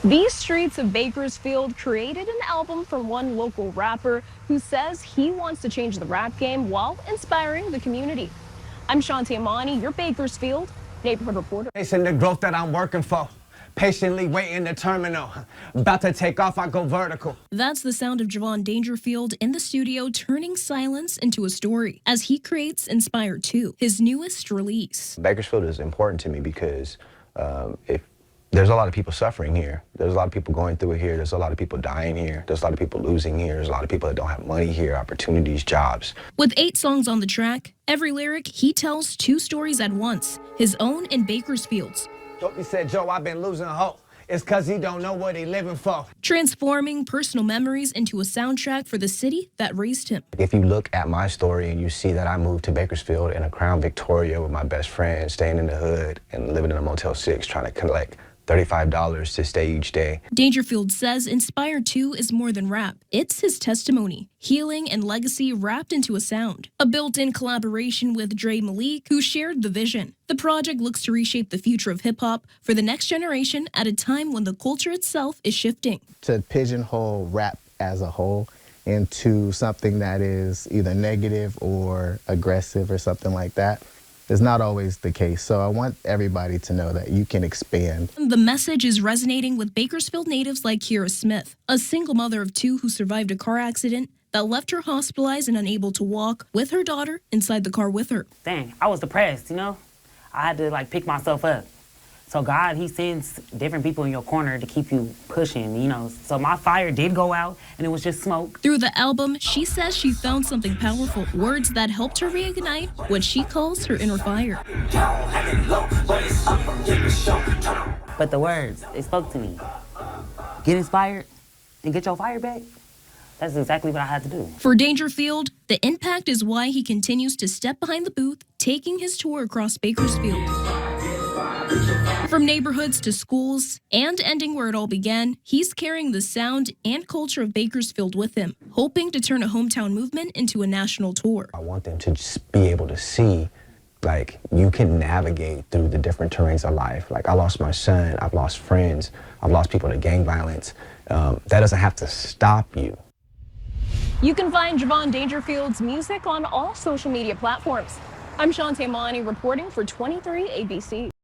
These Streets of Bakersfield created an album from one local rapper who says he wants to change the rap game while inspiring the community. I'm Shanti Amani, your Bakersfield neighborhood reporter. Facing the growth that I'm working for. Patiently waiting the terminal. About to take off, I go vertical. That's the sound of Jovon Dangerfield in the studio turning silence into a story as he creates Inspire 2, his newest release. Bakersfield is important to me because if there's a lot of people suffering here. There's a lot of people going through it here. There's a lot of people dying here. There's a lot of people losing here. There's a lot of people that don't have money here, opportunities, jobs. With 8 songs on the track, every lyric, he tells 2 stories at once, his own and Bakersfield's. He said, Joe, I've been losing hope. It's because he don't know what he living for. Transforming personal memories into a soundtrack for the city that raised him. If you look at my story and you see that I moved to Bakersfield in a Crown Victoria with my best friend, staying in the hood and living in a Motel 6, trying to collect $35 to stay each day. Dangerfield says Inspire 2 is more than rap. It's his testimony, healing, and legacy wrapped into a sound. A built-in collaboration with Dre Malik, who shared the vision. The project looks to reshape the future of hip-hop for the next generation at a time when the culture itself is shifting. To pigeonhole rap as a whole into something that is either negative or aggressive or something like that is not always the case. So I want everybody to know that you can expand. The message is resonating with Bakersfield natives like Kira Smith, a single mother of 2 who survived a car accident that left her hospitalized and unable to walk with her daughter inside the car with her. Dang, I was depressed, you know? I had to pick myself up. So God, he sends different people in your corner to keep you pushing, you know. So my fire did go out, and it was just smoke. Through the album, she says she found something powerful, words that helped her reignite what she calls her inner fire. But the words, they spoke to me. Get inspired and get your fire back. That's exactly what I had to do. For Dangerfield, the impact is why he continues to step behind the booth, taking his tour across Bakersfield. From neighborhoods to schools, and ending where it all began, he's carrying the sound and culture of Bakersfield with him, hoping to turn a hometown movement into a national tour. I want them to just be able to see, you can navigate through the different terrains of life. I lost my son, I've lost friends, I've lost people to gang violence. That doesn't have to stop you. You can find Jovon Dangerfield's music on all social media platforms. I'm Shanti Amani reporting for 23 ABC.